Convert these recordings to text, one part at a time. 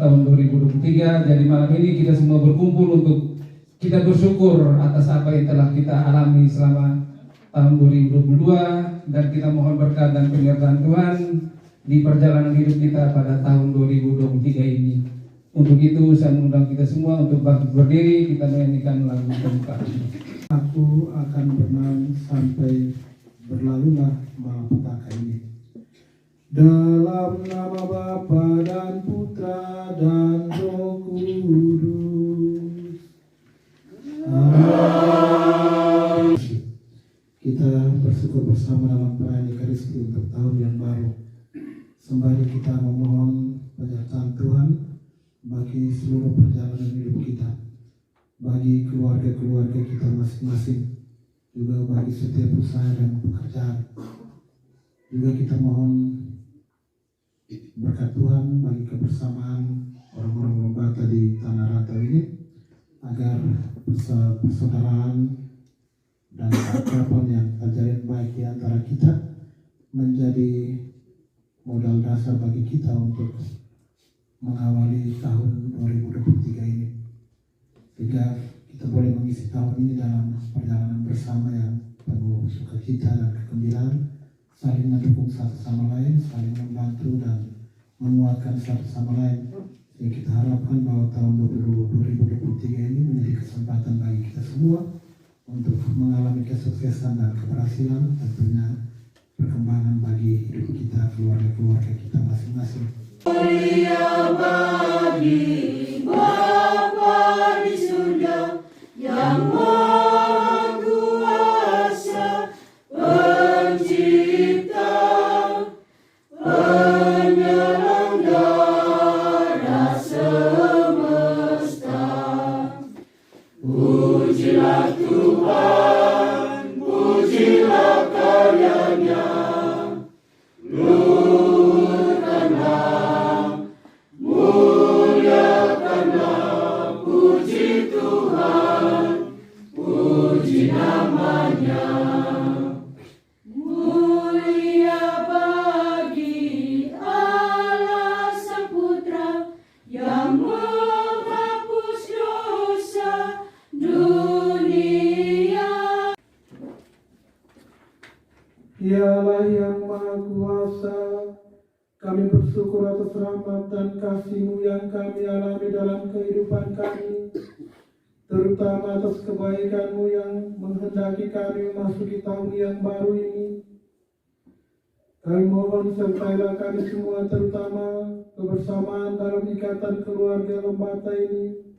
tahun 2023. Jadi malam ini kita semua berkumpul untuk kita bersyukur atas apa yang telah kita alami selama tahun 2022, dan kita mohon berkat dan penyertaan Tuhan di perjalanan hidup kita pada tahun 2023 ini. Untuk itu saya mengundang kita semua untuk bangkit berdiri, kita menyanyikan lagu pembukaan. Aku akan berenang sampai berlalulah malapetaka ini. Dalam nama Bapa dan Putra dan Roh Kudus. Amin. Kita bersyukur bersama dalam perayaan Ekaristi untuk tahun yang baru. Sembari kita memohon penyertaan Tuhan bagi seluruh perjalanan hidup kita, bagi keluarga-keluarga kita masing-masing, juga bagi setiap usaha dan pekerjaan. Juga kita mohon berkat Tuhan bagi kebersamaan orang-orang Lombata di Tanah Rata ini, agar persaudaraan dan keakraban yang terjalin baik di antara kita menjadi modal dasar bagi kita untuk mengawali tahun 2023 ini, sehingga kita boleh mengisi tahun ini dalam perjalanan bersama yang penuh sukacita dan kegembiraan, saling mendukung satu sama lain, saling membantu dan menguatkan satu sama lain. Jadi kita harapkan bahwa tahun 2023 ini menjadi kesempatan bagi kita semua untuk mengalami kesuksesan dan keberhasilan, tentunya perkembangan bagi hidup kita, keluarga-keluarga kita masing-masing. Mulia bagi Bapa di surga yang Maha Kuasa, Pencipta, Penyelenggara semesta. Pujilah Tuhan, pujilah karyanya, luhurkanlah, muliakanlah, puji Tuhan, puji namanya. Mulia bagi Allah Sang Putra yang menghapus dosa dunia. Dialah yang Maha Kuasa, kami bersyukur atas rahmat dan kasih-Mu yang kami alami dalam kehidupan kami, terutama atas kebaikan-Mu yang menghendaki kami memasuki tahun yang baru ini. Kami mohon sertailah kami semua, terutama kebersamaan dalam ikatan keluarga Lombata ini.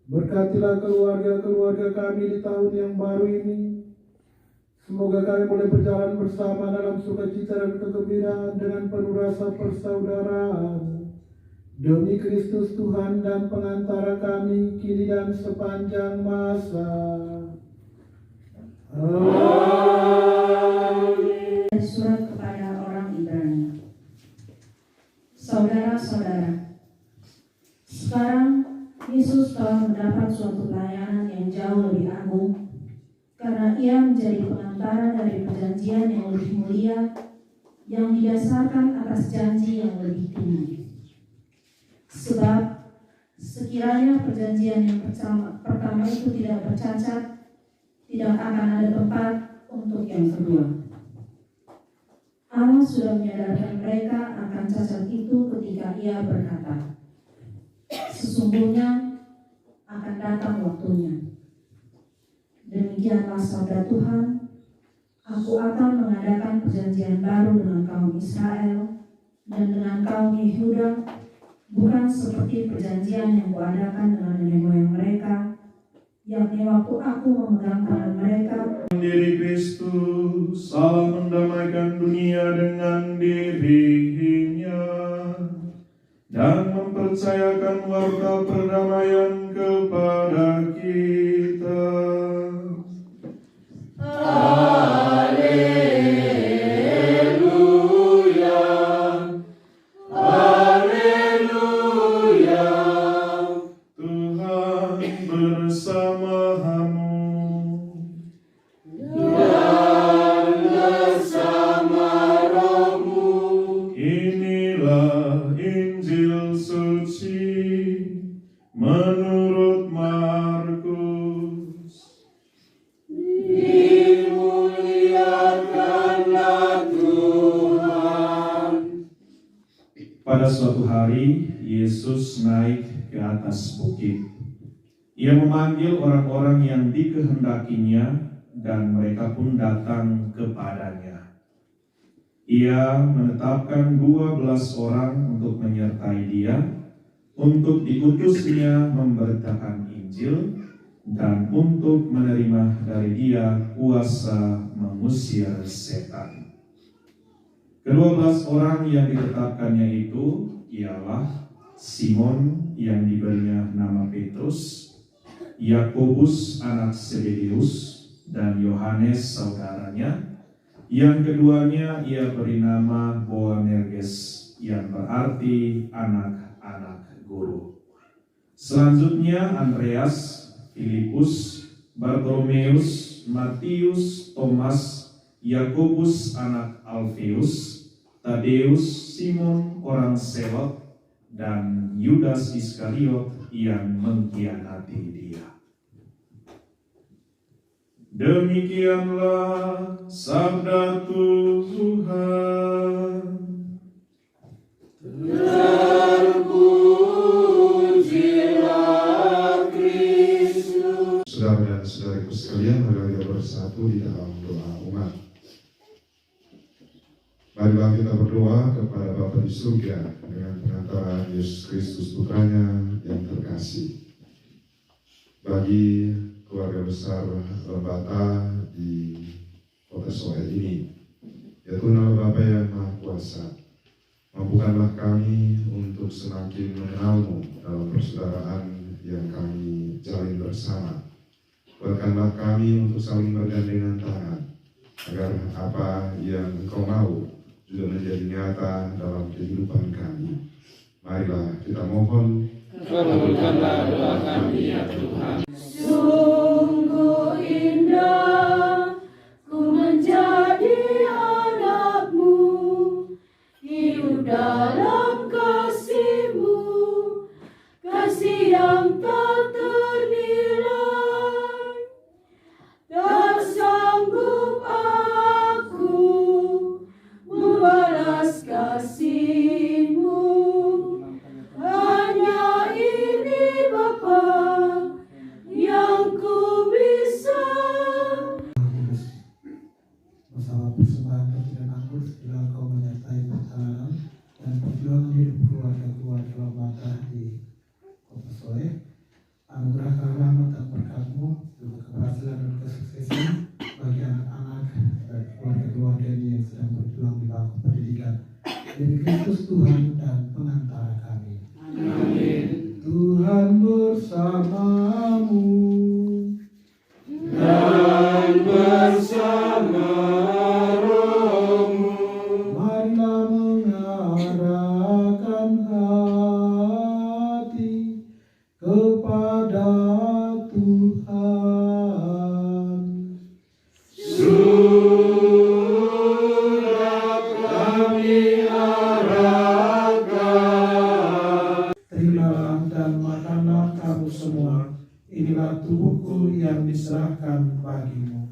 Berkatilah keluarga-keluarga kami di tahun yang baru ini. Semoga kami boleh berjalan bersama dalam sukacita dan kegembiraan dengan penuh rasa persaudaraan. Demi Kristus Tuhan dan pengantara kami kini dan sepanjang masa. Amin. Surat kepada orang Ibrani. Saudara-saudara, sekarang Yesus telah mendapat suatu pelayanan yang jauh lebih agung, karena ia menjadi pengantara dari perjanjian yang lebih mulia, yang didasarkan atas janji yang lebih tinggi. Sebab sekiranya perjanjian yang pertama itu tidak bercacat, tidak akan ada tempat untuk yang kedua. Allah sudah menyadarkan mereka akan cacat itu ketika ia berkata, sesungguhnya akan datang waktunya. Demikianlah sabda Tuhan, aku akan mengadakan perjanjian baru dengan kaum Israel dan dengan kaum Yehuda, bukan seperti perjanjian yang kuadakan dengan nenek moyang mereka, yakni waktu aku memegang tangan mereka. Diri Kristus, Allah mendamaikan dunia dengan dirinya dan mempercayakan warta perdamaian kepada kita. Haleluya, haleluya. Tuhan bersamamu. dimuliakanlah Tuhan. Pada suatu hari, Yesus naik ke atas bukit. Ia memanggil orang-orang yang dikehendakinya, dan mereka pun datang kepadanya. Ia menetapkan 12 orang untuk menyertai dia, untuk diutusnya memberitakan Injil, dan untuk menerima dari dia kuasa mengusir setan. Ke-12 orang yang ditetapkannya itu ialah Simon yang diberinya nama Petrus, Yakobus anak Zebedeus, dan Yohanes saudaranya. Yang keduanya ia beri nama Boanerges, yang berarti anak-anak guru. Selanjutnya Andreas, Filipus, Bartolomeus, Matius, Thomas, Yakobus anak Alfeus, Tadeus, Simon orang Selot, dan Yudas Iskariot yang mengkhianati dia. Demikianlah sabda Tuhan. Terpujilah Kristus. Saudara dan saudariku sekalian, mari kita bersatu di dalam doa umat. Marilah kita berdoa kepada Bapa di surga dengan pengantaran Yesus Kristus Putranya yang terkasih. Bagi keluarga besar Lembata di Kota Soe ini, ya Tuhan Allah Bapa yang Maha Kuasa, mampukanlah kami untuk semakin mengenal-Mu dalam persaudaraan yang kami jalin bersama. Kuatkanlah kami untuk saling bergandengan tangan, agar apa yang Engkau mau juga menjadi nyata dalam kehidupan kami. Marilah kita mohon, Kabulkanlah doa kami ya Tuhan. Sungguh indah ku menjadi anak-Mu, hidup dalam kasih-Mu, kasih yang tak ternilai. Tak sanggup aku membalas kasih-Mu, hanya ini Bapa yang ku bisa. Bersama persembahan roti dan anggur, bila Kau menyertai perjalanan dan perjuangan hidup keluarga-keluarga Lembata di Kota Soe, anugerahkan rahmat dan berkat-Mu untuk keberhasilan dan kesuksesan bagi anak-anak dan keluarga-keluarga ini yang sedang berjuang di bangku pendidikan. Demi Kristus Tuhan dan pengantara kami. Amin. Tuhan bersamamu. Dan bersama rohmu, Marilah mengarahkan hati kepada Tuhan. surat kami arahkan. Terimalah dan makanlah kamu semua. Inilah tubuhku yang diserahkan bagimu.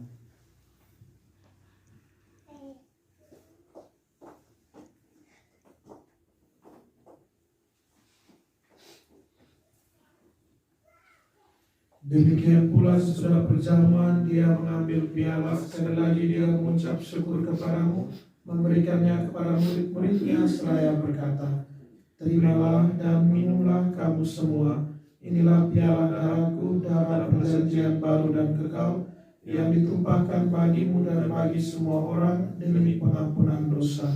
Demikian pula sesudah perjamuan dia mengambil piala, sekali lagi dia mengucap syukur kepadamu, memberikannya kepada murid-muridnya seraya berkata, terimalah dan minumlah kamu semua, inilah piala darahku, darah perjanjian baru dan kekal, yang ditumpahkan bagimu dan bagi semua orang demi pengampunan dosa.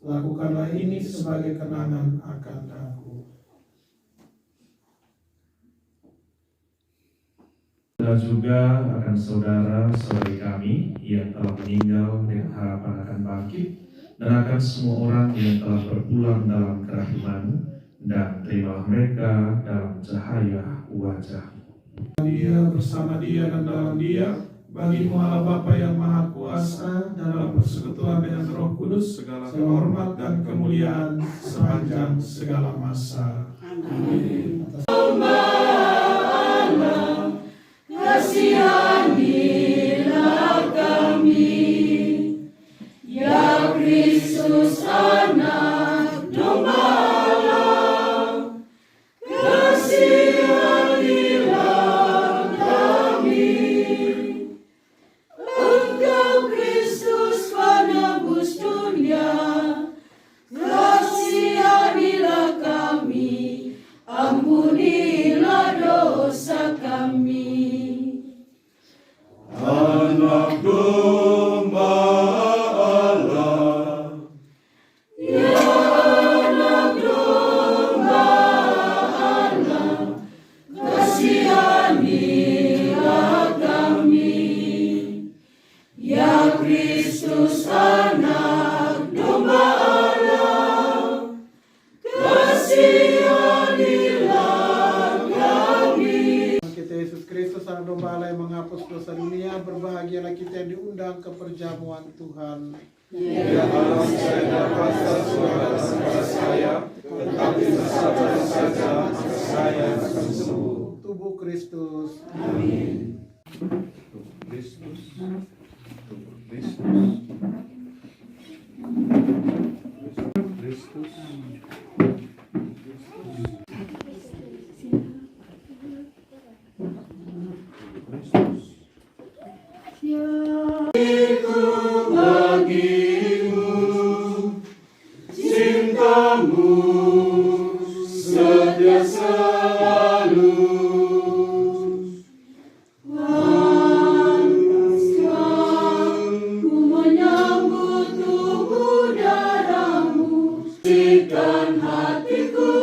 Lakukanlah ini sebagai kenangan akan aku. Dan juga akan saudara-saudari kami yang telah meninggal dengan harapan akan bangkit, dan akan semua orang yang telah berpulang dalam kerahiman, dan terimalah mereka dalam cahaya wajah. Dia bersama dia dan dalam dia, bagimu Allah Bapa yang Maha Kuasa, dalam persekutuan dengan Roh Kudus, segala hormat dan kemuliaan sepanjang segala masa. Amin. Kasihanilah Anak domba Allah, ya anak domba Allah, kasihanilah kami. Ya Kristus anak domba Allah, kasihanilah kami. Kita Yesus Kristus anak domba Allah yang menghapus dosa dunia, berbahagialah kita yang diundang ke perjamuan Tuhan. Ya Allah, saya dapat suara kepada saya, tetapi sesaat saja maka saya akan sembuh. Tubuh Kristus. Amin. Kristus. Kristus. Bagimu cintamu setia selalu. Pantaskan ku menyambut tubuh darahmu, sucikan hatiku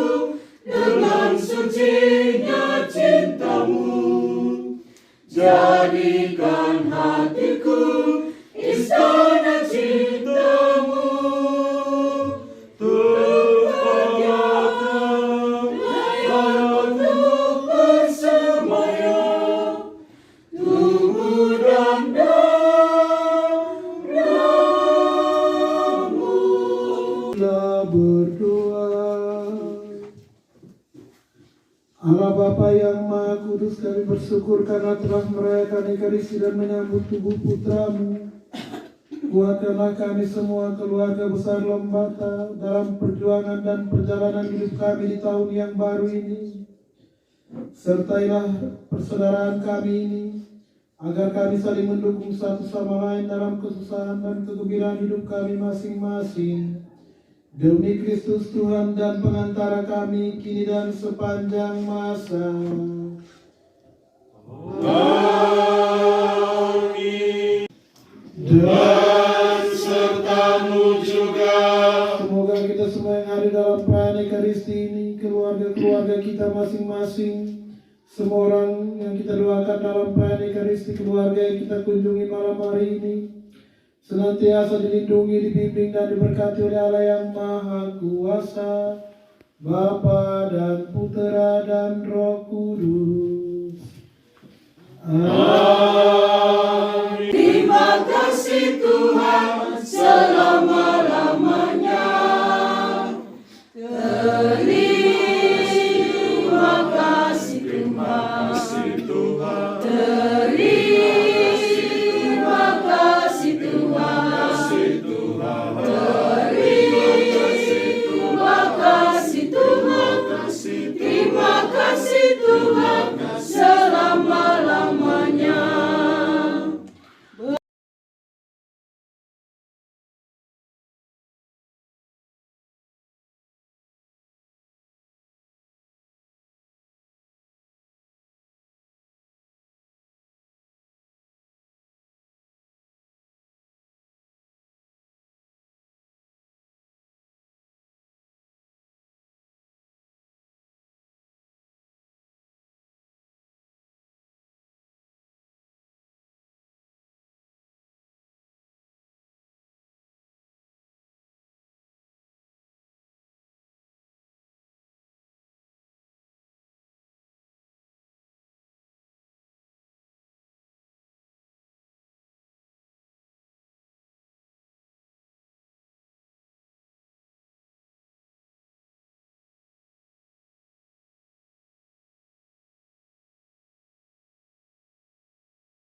dengan sucinya cintamu. Jadikan hatiku istana cintamu, tempat yang layak untuk bersemayam, tubuh dan darahmu. Kita berdoa. Allah Bapa yang Maha Kudus, kami bersyukur karena telah merayakan Ekaristi dan menyambut tubuh putramu. Kuatkanlah kami semua keluarga besar Lembata dalam perjuangan dan perjalanan hidup kami di tahun yang baru ini. Sertailah persaudaraan kami ini, agar kami saling mendukung satu sama lain dalam kesusahan dan kegembiraan hidup kami masing-masing. Demi Kristus Tuhan dan pengantara kami kini dan sepanjang masa. Amin. Dan sertamu juga. Semoga kita semua yang hadir dalam perayaan Ekaristi ini, keluarga-keluarga kita masing-masing, semua orang yang kita doakan dalam perayaan Ekaristi, keluarga yang kita kunjungi malam hari ini, senantiasa dilindungi, dibimbing dan diberkati oleh Allah yang Maha Kuasa, Bapa dan Putera dan Roh Kudus. Amin. Terima kasih Tuhan selalu.